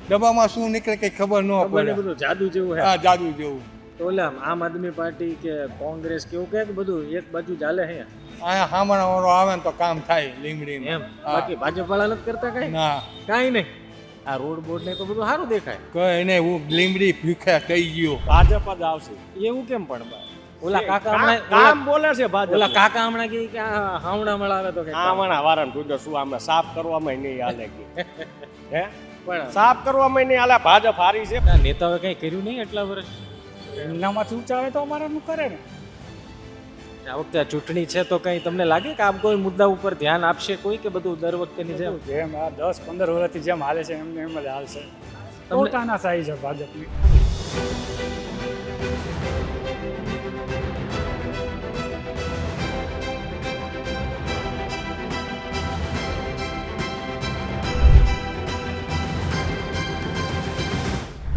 ડબ્બામાં શું નીકળે કઈ ખબર ન ખબર પડે. નહીં, બધું જાદુ જેવું હે. હા, જાદુ જેવું. તો ઓલા આમ આદમી પાર્ટી કે કોંગ્રેસ કેવું કે બધું એક બાજુ ચાલે હે અહીંયા હામણા વાળો આવે ને તો કામ થાય લીમડી એમ. બાકી ભાજપ વાળા નથી કરતા કઈ ના કાંઈ નહીં. આ રોડ બોર્ડ ને તો બધું સારું દેખાય. કઈ નહીં, હું લીમડી ભૂખ્યા થઈ ગયો. ભાજપ જ આવશે. એવું કેમ પણ ઓલા કાકા હમણાં કામ બોલે છે ભાજપ. ઓલા કાકા હમણાં કે આ હાવડા મળાવે તો કે આમણા વારન તુજો શું આમને સાફ કરવામાં નહીં હાલે કે હે પણ સાફ કરવામાં નહીં હાલે. ભાજપ હારી છે. આ નેતાઓએ કઈ કર્યું નહીં એટલા વર્ષ. એમનામાંથી ઊંચા આવે તો અમારાનું કરે ને. આ વખતે આ ચૂંટણી છે તો કઈ તમને લાગે કે આપ કોઈ મુદ્દા ઉપર ધ્યાન આપશે કોઈ કે બધું દર વખતેની જેમ જેમ આ 10-15 વર્ષથી જેમ હાલે છે એમને એમ જ હાલશે. તમને- પોતાના સાહી છે ભાજપની.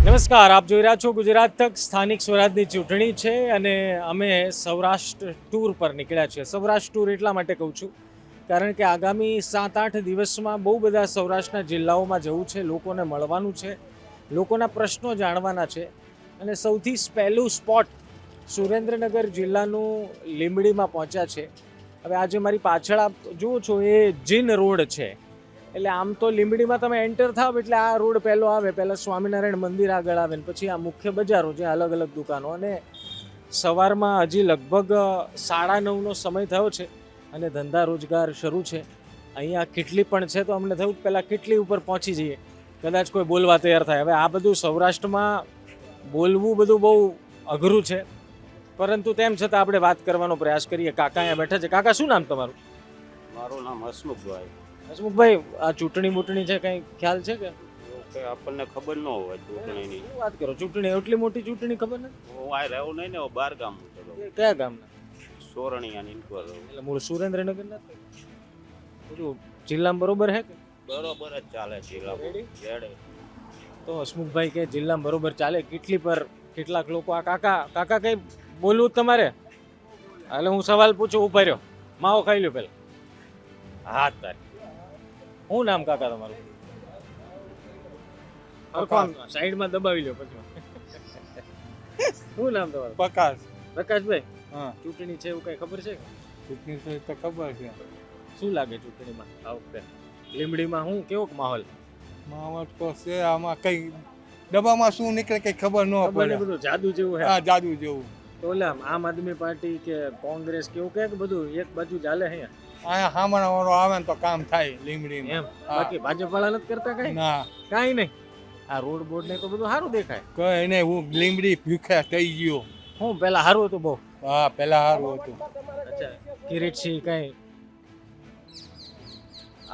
નમસ્કાર, આપ જોઈ રહ્યા છો ગુજરાત તક. સ્થાનિક સ્વરાજની ચૂંટણી છે અને અમે સૌરાષ્ટ્ર ટૂર પર નીકળ્યા છીએ. સૌરાષ્ટ્ર ટૂર એટલા માટે કહું છું કારણ કે આગામી 7-8 દિવસમાં બહુ બધા સૌરાષ્ટ્રના જિલ્લાઓમાં જવું છે, લોકોને મળવાનું છે, લોકોના પ્રશ્નો જાણવાના છે. અને સૌથી પહેલું સ્પોટ સુરેન્દ્રનગર જિલ્લાનું લીંબડીમાં પહોંચ્યા છે. હવે આજે મારી પાછળ આપ જુઓ છો એ જીન રોડ છે. એટલે આમ તો લીંબડીમાં તમે એન્ટર થાવ એટલે આ રોડ પહેલો આવે, પહેલાં સ્વામિનારાયણ મંદિર આગળ આવે ને પછી આ મુખ્ય બજારો જે અલગ અલગ દુકાનો. અને સવારમાં હજી લગભગ 9:30નો સમય થયો છે અને ધંધા રોજગાર શરૂ છે. અહીંયા કેટલી પણ છે તો અમને થયું કે પહેલાં કેટલી ઉપર પહોંચી જઈએ, કદાચ કોઈ બોલવા તૈયાર થાય. હવે આ બધું સૌરાષ્ટ્રમાં બોલવું બધું બહુ અઘરું છે, પરંતુ તેમ છતાં આપણે વાત કરવાનો પ્રયાસ કરીએ. કાકા અહીંયા બેઠા છે. કાકા, શું નામ તમારું? મારું નામ હસમુખભાઈ. હસમુખભાઈ, આ ચૂંટણી છે, કંઈ ખ્યાલ છે કે? કે આપણને ખબર ન હોય ચૂંટણીની. શું વાત કરો, ચૂંટણી એટલી મોટી ચૂંટણી ખબર નથી? હું આ રહેવું નહીં ને, હું બહાર ગામ એ કયા ગામના? સોરણિયાની ઇન્કવાર એટલે મૂળ સુરેન્દ્રનગર નથી? બધું જિલ્લામાં બરોબર હે કે? બરોબર જ ચાલે જિલ્લા રેડે. તો હસમુખભાઈ કે જિલ્લામાં બરોબર ચાલે. કેટલાક લોકો આ કાકા કઈ બોલવું તમારે? એટલે હું સવાલ પૂછું, ઉભા રહ્યો, માવો ખાઈ લ્યો પેલા. હા તારી. શું નામ કાકા તમારું? સાઈડમાં દબાવી લ્યો પછી. શું નામ તમારું? પ્રકાશ. પ્રકાશભાઈ, હા, ચૂંટણી છે એવું કઈ ખબર છે કે? ચૂંટણી તો ખબર છે. શું લાગે ચૂંટણીમાં આ વખતે લીંબડીમાં શું કેવો માહોલ? માવટ તો છે, આમાં કઈ ડબ્બામાં શું નીકળે કઈ ખબર ન ખબર પડે. નહીં, બધું જાદુ જેવું હે. હા, જાદુ જેવું. તો ઓલા આમ આદમી પાર્ટી કે કોંગ્રેસ કેવું કે બધું એક બાજુ ચાલે હે અહીંયા હામણા વાળો આવે ને તો કામ થાય લીમડી. એમ. બાકી ભાજપ વાળા નથી કરતા કઈ ના કાંઈ નહીં. આ રોડ બોર્ડ ને તો બધું સારું દેખાય. કઈ નહીં, હું લીમડી ભૂખ્યા થઈ ગયો. હું પેલા સારું હતું બહુ. હા, પેલા સારું હતું. અચ્છા, કિરીટસિંહ કઈ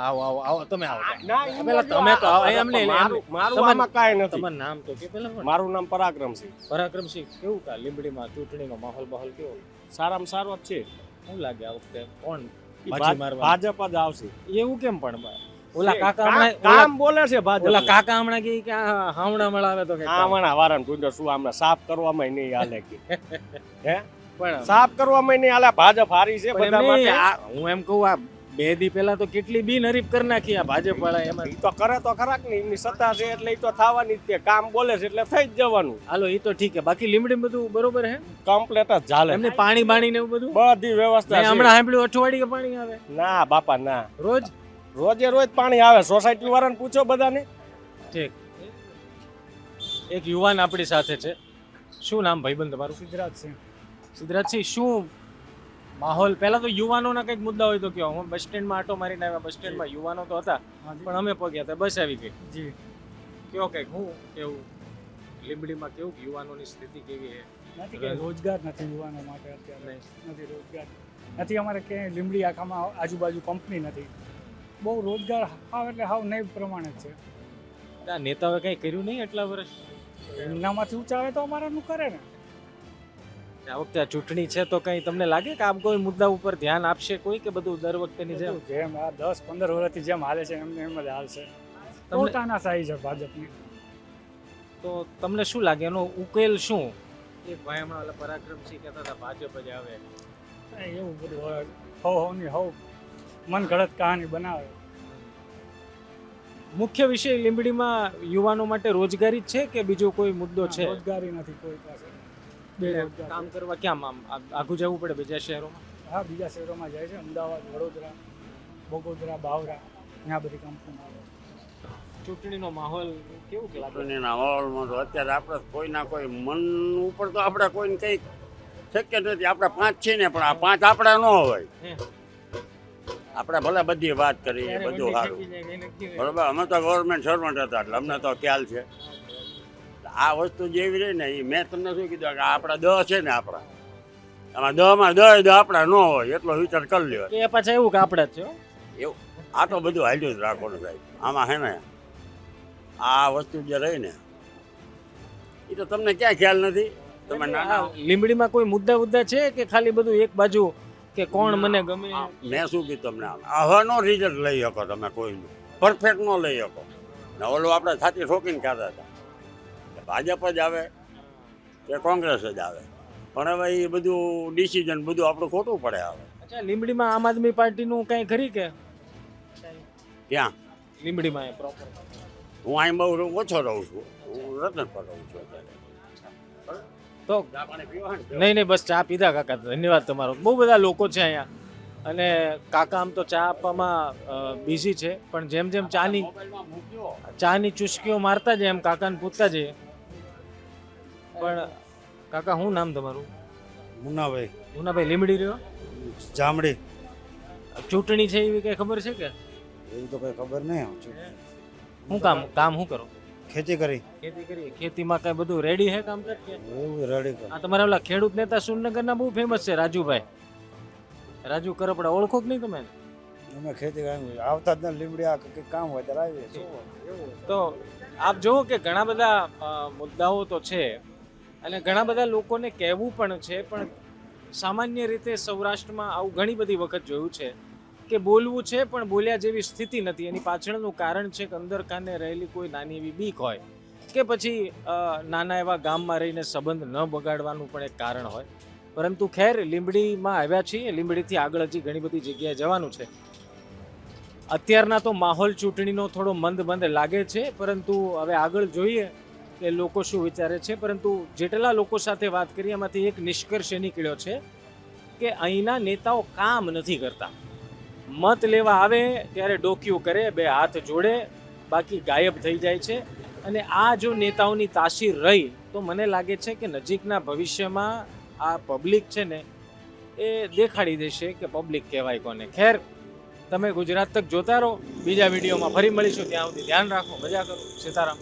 આવો તમે આવો. ના, પેલા તમે તો આવો. એમ નહીં, મારું તમારું- આમાં કાંઈ નથી. તમારું નામ તો કે પેલા પણ. મારું નામ પરાક્રમસિંહ. પરાક્રમસિંહ, કેવું કા લીંબડીમાં ચૂંટણીનો માહોલ કેવો? સારામાં સારો જ છે. શું લાગે આ વખતે કોણ ઈ બાજી મારવાનું? ભાજપ જ આવશે. એવું કેમ પણ? ઓલા કાકા કામ હમણાં બોલે છે ભાજપ. ઓલા કાકા હમણાં કે આ હાવડા મળાવે તો કે આમણા વારન તુજો શું આમને સાફ કરવામાં નહીં હાલે કે હે પણ સાફ કરવામાં નહીં હાલે. ભાજપ હારી છે પણ બધા એમ નહીં, માટે. હું એમ કહું આ 2 દી પહેલા તો કેટલી બિનહરીફ કરી નાખી આ ભાજપ વાળા. એમાં ઈ તો કરે તો ખરા કે નહીં, એમની સત્તા છે એટલે ઈ તો થવાની જ છે. કામ બોલે છે એટલે થઈ જ જવાનું. હાલો એ તો ઠીક છે, બાકી લીમડી બધું બરોબર હે? કમ્પ્લેટ જ ચાલે. એમને પાણી બાણી ને એવું બધું? બધી વ્યવસ્થા મેં છે. હમણાં સાંભળ્યું અઠવાડિયે પાણી આવે ના બાપા ના, રોજ. રોજે રોજ પાણી આવે. સોસાયટી વાળાને પૂછો બધાને. ઠીક. એક યુવાન આપણી સાથે છે. શું નામ ભાઈબંધ તમારું? સિદ્ધરાજસિંહ. સિદ્ધરાજસિંહ, શું માહોલ? પહેલા તો યુવાનોના કંઈક મુદ્દા હોય તો કયો. હું બસ સ્ટેન્ડમાં આટો મારીને આવ્યા, બસ સ્ટેન્ડમાં યુવાનો તો હતા પણ અમે પગ્યા હતા, બસ આવી ગઈ. જી. કયો કંઈક હું કેવું લીંબડીમાં કેવું યુવાનોની સ્થિતિ કેવી છે? નથી કે રોજગાર નથી યુવાનો માટે અત્યારે. નહીં. નથી રોજગાર નથી. અમારે ક્યાંય લીંબડી આખામાં આજુબાજુ કંપની નથી. બહુ રોજગાર હાવ એટલે હાવ નહીં પ્રમાણે જ છે. આ નેતાઓએ કંઈ કર્યું નહીં એટલા વર્ષ? એમનામાંથી ઊંચા આવે તો અમારાનું કરે ને. આ વખતે આ ચૂંટણી છે તો કંઈ તમને લાગે કે આપ કોઈ મુદ્દા ઉપર ધ્યાન આપશે કોઈ કે બધું દર વખતેની જેમ? જેમ આ 10-15 વર્ષથી જેમ હાલે છે એમને એમ જ હાલશે. પોતાના સાહી છે ભાજપની. તો તમને શું લાગે એનો ઉકેલ શું? એક ભાઈ હમણાં ઓલા પરાક્રમસિંહ કહેતા હતા ભાજપ જ આવે. એવું બધું હોય. હવ મન ઘડત કહાની બનાવે. મુખ્ય વિષય લીંબડીમાં યુવાનો માટે રોજગારી જ છે કે બીજો કોઈ મુદ્દો છે? રોજગારી નથી કોઈ પાસે, બેરોજગાર. કામ કરવા ક્યાં આઘું જવું પડે બીજા શહેરોમાં? હા, બીજા શહેરોમાં જાય છે, અમદાવાદ, વડોદરા, બગોદરા, બાવરા, ત્યાં બધી કંપનીમાં આવે. ચૂંટણીનો માહોલ કેવું કે લાગે? ચૂંટણીના માહોલમાં તો અત્યારે આપણે કોઈના કોઈ મન ઉપર તો આપણે કોઈને કંઈ શક્ય નથી. આપણે 5 છે ને, પણ આ 5 આપણા ન હોય. હે. આપણે ભલે બધી વાત કરીએ, બધું સારું, બરોબર. અમે તો ગવર્મેન્ટ સર્વન્ટ હતા એટલે અમને તો ખ્યાલ છે. આ વસ્તુ જેવી રહી ને એ મેં તમને શું કીધું કે આપણા 10 છે ને, આપણા આમાં 10માં 10 આપણા ન હોય એટલો વિચાર કરી લ્યો. કે પાછા એવું કે આપણે જ છે હો? એવું આ તો બધું હાલ્યું જ રાખવાનું સાહેબ. આમાં હે ને આ વસ્તુ જે રહી ને એ તો તમને ક્યાં ખ્યાલ નથી. તમે નાના લીંબડીમાં કોઈ મુદ્દા છે કે ખાલી બધું એક બાજુ કે કોણ મને ગમે? મેં શું કીધું તમને, આવા નો રિઝલ્ટ લઈ શકો તમે કોઈનું, પરફેક્ટ ન લઈ શકો. ને ઓલું આપણે છાતી ઠોકીને ખાતા હતા, ભાજપ જ આવે કે કોંગ્રેસ જ આવે, પણ હવે એ બધું ડિસિઝન બધું આપણું ખોટું પડે આવે. અચ્છા, લીંબડીમાં આમ આદમી પાર્ટીનું કંઈ ખરી કે? ક્યાં લીંબડીમાં એ પ્રોપર હું અહીં બહુ ઓછો રહું છું, હું રતનપર રહું છું અત્યારે. તો ચા પાણી પીવા ને? નહીં બસ ચા પીધા કાકા, ધન્યવાદ તમારો. બહુ બધા લોકો છે અહીંયા અને કાકા આમ તો ચા આપવામાં બિઝી છે, પણ જેમ જેમ મોબાઈલમાં મૂકજો. ચાની ચુસ્કીઓ મારતા જાય એમ કાકાને પૂછતા જઈએ. પણ કાકા શું નામ તમારું? મુન્નાભાઈ મુનાભાઈ, લીંબડી રહ્યો? જામડી. ચૂંટણી છે એવી કઈ ખબર છે કે? એવી તો કઈ ખબર નહીં. શું કામ શું કરો? ખેતી કરી. ખેતી કરીએ. ખેતીમાં કઈ બધું રેડી છે કામકાજ કે? એવું રેડી કર. આ તમારા ઓલા ખેડૂત નેતા સુરનગરના બહુ ફેમસ છે, રાજુભાઈ. રાજુ કરપડા ઓળખો કે નહીં તમે? અમે ખેતી આવતા જ ને લીમડી આ કંઈક કામ હોય ત્યારે આવીએ. તો આપ જુઓ કે ઘણા બધા મુદ્દાઓ તો છે અને ઘણા બધા લોકોને કહેવું પણ છે, પણ સામાન્ય રીતે સૌરાષ્ટ્રમાં આવું ઘણી બધી વખત જોયું છે કે બોલવું છે પણ બોલ્યા જેવી સ્થિતિ નથી. એની પાછળનું કારણ છે કે અંદર કાને રહેલી કોઈ નાની એવી બીક હોય કે પછી નાના એવા ગામમાં રહીને સંબંધ ન બગાડવાનું પણ એક કારણ હોય. પરંતુ ખેર, લીંબડીમાં આવ્યા છીએ, લીંબડીથી આગળ હજી ઘણી બધી જગ્યાએ જવાનું છે. અત્યારના તો માહોલ ચૂંટણીનો થોડો મંદ લાગે છે, પરંતુ હવે આગળ જોઈએ કે લોકો શું વિચારે છે. પરંતુ જેટલા લોકો સાથે વાત કરી એમાંથી એક નિષ્કર્ષ એ નીકળ્યો છે કે અહીંના નેતાઓ કામ નથી કરતા. મત લેવા આવે ત્યારે ડોકિયું કરે, 2 હાથ જોડે, બાકી ગાયબ થઈ જાય છે. અને આ જો નેતાઓની તાસીર રહી તો મને લાગે છે કે નજીકના ભવિષ્યમાં આ પબ્લિક છે ને એ દેખાડી દેશે કે પબ્લિક કહેવાય કોને. ખેર, તમે ગુજરાત તક જોતા રહો. બીજા વિડીયોમાં ફરી મળીશું. ત્યાં સુધી ધ્યાન રાખો, મજા કરો. સીતારામ.